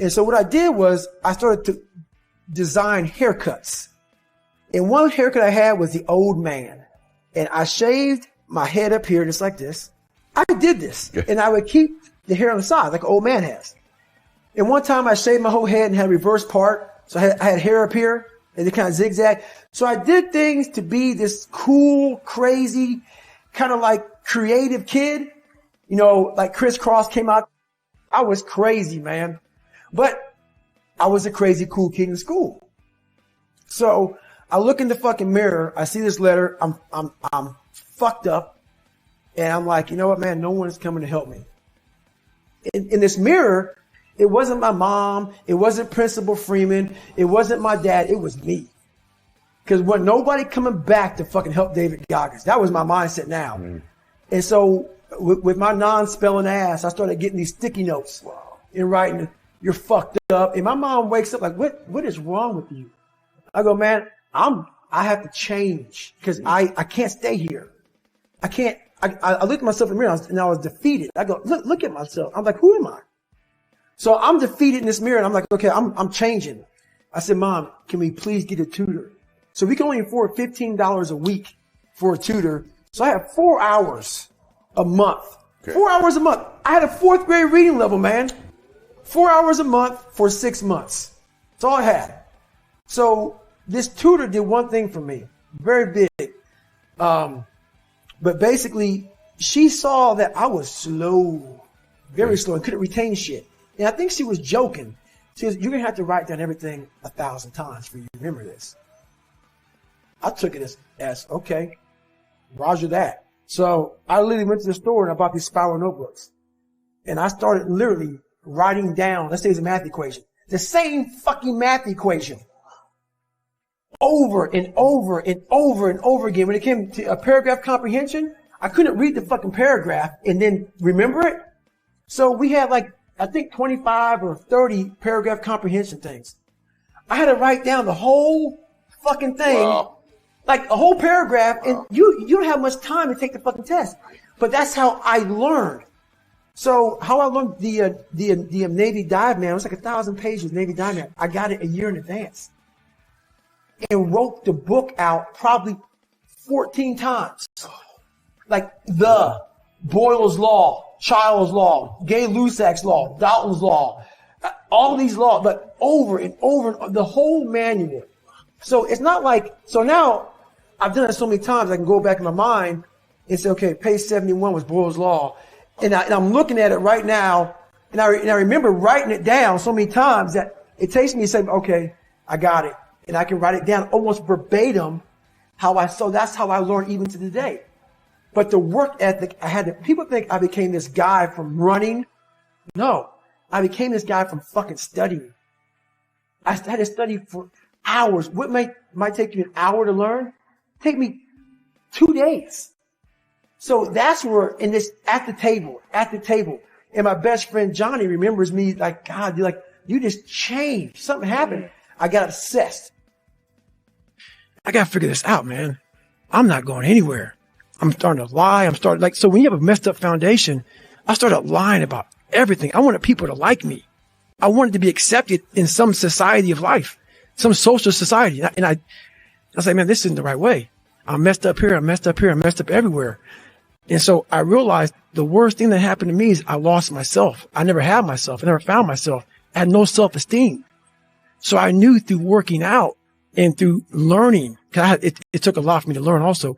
And so what I did was I started to design haircuts. And one haircut I had was the old man. And I shaved my head up here just like this. I did this. And I would keep the hair on the side like an old man has. And one time I shaved my whole head and had a reverse part. So I had hair up here and it kind of zigzag. So I did things to be this cool, crazy, kind of like creative kid. You know, like Crisscross came out. I was crazy, man. But I was a crazy cool kid in school. So I look in the fucking mirror. I see this letter. I'm fucked up. And I'm like, you know what, man? No one is coming to help me. In this mirror, it wasn't my mom. It wasn't Principal Freeman. It wasn't my dad. It was me. Because wasn't nobody coming back to fucking help David Goggins. That was my mindset now. And so with my non-spelling ass, I started getting these sticky notes and writing, you're fucked up. And my mom wakes up like, what is wrong with you? I go, man, I have to change because I can't stay here. I can't. I looked at myself in the mirror and I was defeated. I go, look at myself. I'm like, who am I? So I'm defeated in this mirror and I'm like, okay, I'm changing. I said, Mom, can we please get a tutor? So we can only afford $15 a week for a tutor. So I have 4 hours a month. Okay. 4 hours a month. I had a 4th grade reading level, man. 4 hours a month for 6 months. That's all I had. So this tutor did one thing for me, very big. But basically, she saw that I was slow, very slow, and couldn't retain shit. And I think she was joking. She goes, you're going to have to write down everything 1,000 times for you to remember this. I took it as okay, roger that. So I literally went to the store and I bought these spiral notebooks. And I started literally writing down, let's say it's a math equation, the same fucking math equation over and over and over and over again. When it came to a paragraph comprehension, I couldn't read the fucking paragraph and then remember it. So we had like, I think 25 or 30 paragraph comprehension things. I had to write down the whole fucking thing. Wow. Like a whole paragraph, and you don't have much time to take the fucking test. But that's how I learned. So how I learned the Navy Dive Man, it was like 1,000 pages, Navy Dive Man. I got it a year in advance. And wrote the book out probably 14 times. Like the Boyle's Law, Child's Law, Gay-Lussac's Law, Dalton's Law, all these laws, but over and over, the whole manual. So it's not like, so now I've done it so many times I can go back in my mind and say, okay, page 71 was Boyle's Law. And I'm looking at it right now, and I remember writing it down so many times that it takes me to say, okay, I got it. And I can write it down almost verbatim so that's how I learn even to today. But the work ethic, people think I became this guy from running. No, I became this guy from fucking studying. I had to study for hours. What might take you an hour to learn? Take me 2 days. So that's where, at the table, and my best friend Johnny remembers me like, God, you just changed. Something happened. I got obsessed. I got to figure this out, man. I'm not going anywhere. I'm starting to lie. So when you have a messed up foundation, I started lying about everything. I wanted people to like me. I wanted to be accepted in some society of life, some social society. And I was like, man, this isn't the right way. I'm messed up here. I'm messed up here. I'm messed up everywhere. And so I realized the worst thing that happened to me is I lost myself. I never had myself. I never found myself. I had no self-esteem. So I knew through working out and through learning, cause it took a lot for me to learn also.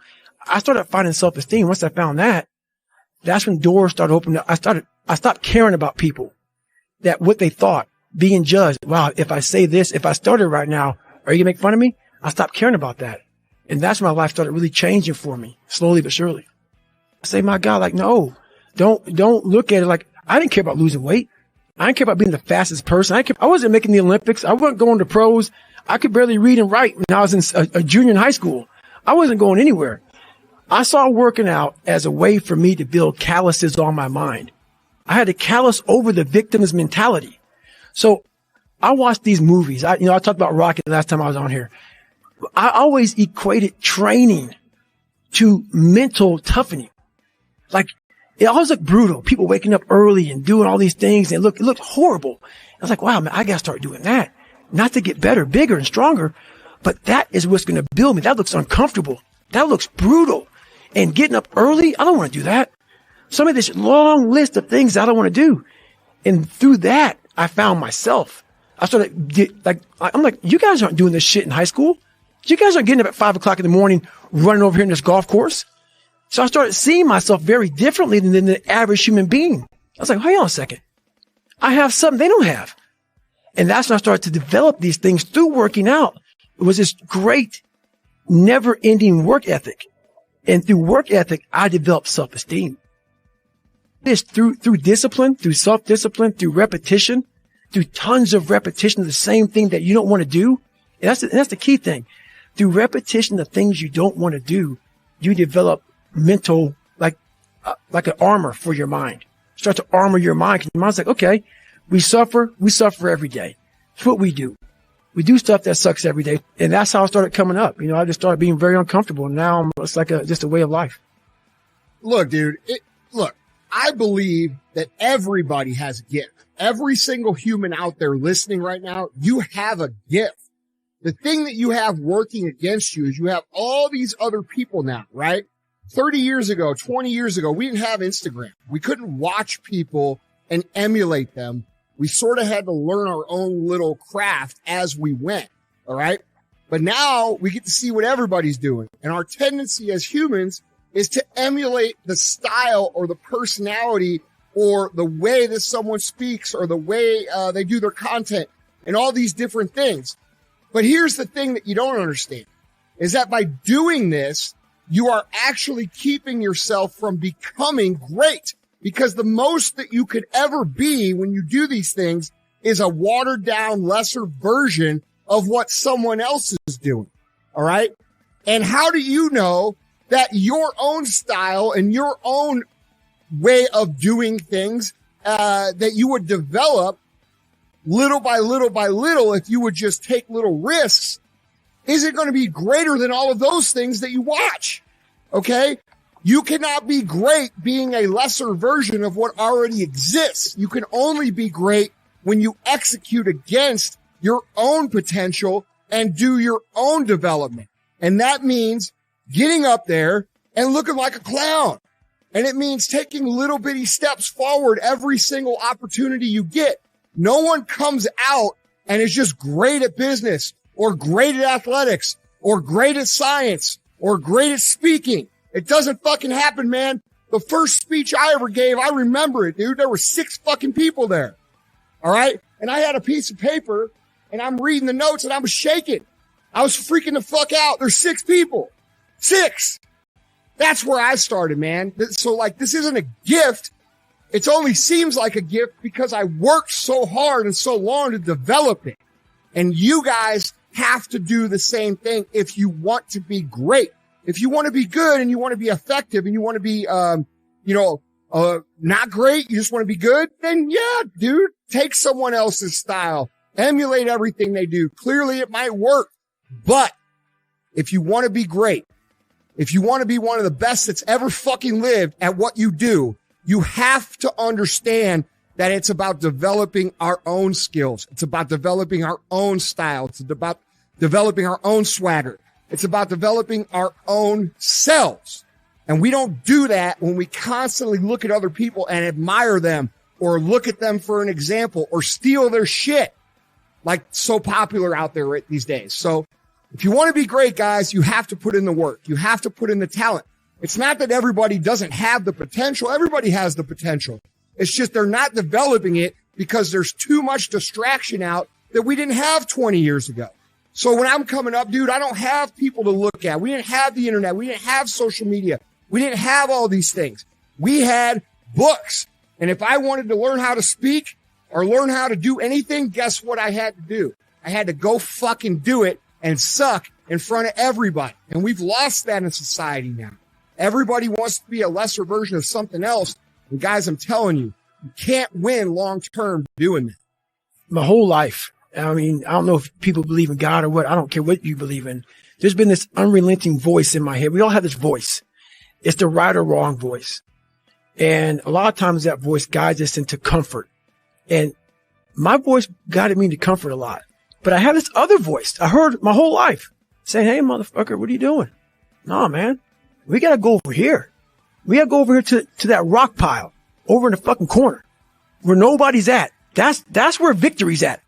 I started finding self-esteem. Once I found that, that's when doors started opening up. I stopped caring about people, that what they thought, being judged. Wow, if I say this, if I started right now, are you gonna make fun of me? I stopped caring about that. And that's when my life started really changing for me, slowly but surely. I say, my God, like, no, don't look at it like, I didn't care about losing weight. I didn't care about being the fastest person. I wasn't making the Olympics. I wasn't going to pros. I could barely read and write when I was in a junior in high school. I wasn't going anywhere. I saw working out as a way for me to build calluses on my mind. I had to callous over the victim's mentality. So I watched these movies. I talked about Rocky the last time I was on here. I always equated training to mental toughening. Like it always looked brutal. People waking up early and doing all these things. And it looked horrible. I was like, wow, man, I got to start doing that. Not to get better, bigger and stronger, but that is what's going to build me. That looks uncomfortable. That looks brutal. And getting up early, I don't want to do that. So I made this long list of things I don't want to do. And through that, I found myself. I started I'm like, you guys aren't doing this shit in high school. You guys aren't getting up at 5 o'clock in the morning, running over here in this golf course. So I started seeing myself very differently than the average human being. I was like, hang on a second. I have something they don't have. And that's when I started to develop these things through working out. It was this great, never ending work ethic. And through work ethic, I developed self-esteem. This through discipline, through self-discipline, through repetition, through tons of repetition of the same thing that you don't want to do. And that's the key thing. Through repetition of things you don't want to do, you develop mental, like an armor for your mind. Start to armor your mind. Your mind's like, okay, we suffer every day. It's what we do. We do stuff that sucks every day. And that's how I started coming up. I just started being very uncomfortable. And now it's like just a way of life. Look, dude, I believe that everybody has a gift. Every single human out there listening right now, you have a gift. The thing that you have working against you is you have all these other people now, right? 30 years ago, 20 years ago, we didn't have Instagram. We couldn't watch people and emulate them. We sort of had to learn our own little craft as we went. All right. But now we get to see what everybody's doing. And our tendency as humans is to emulate the style or the personality or the way that someone speaks or the way they do their content and all these different things. But here's the thing that you don't understand is that by doing this, you are actually keeping yourself from becoming great, because the most that you could ever be when you do these things is a watered down, lesser version of what someone else is doing. All right. And how do you know that your own style and your own way of doing things, that you would develop little by little by little, if you would just take little risks, isn't going to be greater than all of those things that you watch? Okay. You cannot be great being a lesser version of what already exists. You can only be great when you execute against your own potential and do your own development. And that means getting up there and looking like a clown. And it means taking little bitty steps forward every single opportunity you get. No one comes out and is just great at business or great at athletics or great at science or great at speaking. It doesn't fucking happen, man. The first speech I ever gave, I remember it, dude. There were 6 fucking people there. All right. And I had a piece of paper and I'm reading the notes and I was shaking. I was freaking the fuck out. There's 6 people. 6. That's where I started, man. So like, this isn't a gift. It only seems like a gift because I worked so hard and so long to develop it. And you guys have to do the same thing if you want to be great. If you want to be good and you want to be effective and you want to be, not great, you just want to be good, then yeah, dude, take someone else's style, emulate everything they do. Clearly it might work, but if you want to be great, if you want to be one of the best that's ever fucking lived at what you do, you have to understand that it's about developing our own skills. It's about developing our own style. It's about developing our own swagger. It's about developing our own selves. And we don't do that when we constantly look at other people and admire them or look at them for an example or steal their shit like so popular out there right these days. So if you want to be great, guys, you have to put in the work. You have to put in the talent. It's not that everybody doesn't have the potential. Everybody has the potential. It's just they're not developing it because there's too much distraction out that we didn't have 20 years ago. So when I'm coming up, dude, I don't have people to look at. We didn't have the internet. We didn't have social media. We didn't have all these things. We had books. And if I wanted to learn how to speak or learn how to do anything, guess what I had to do? I had to go fucking do it and suck in front of everybody. And we've lost that in society now. Everybody wants to be a lesser version of something else. And guys, I'm telling you, you can't win long term doing that. My whole life. I mean, I don't know if people believe in God or what. I don't care what you believe in. There's been this unrelenting voice in my head. We all have this voice. It's the right or wrong voice. And a lot of times that voice guides us into comfort. And my voice guided me into comfort a lot. But I have this other voice I heard my whole life saying, hey, motherfucker, what are you doing? Nah, man, we got to go over here. We got to go over here to that rock pile over in the fucking corner where nobody's at. That's where victory's at.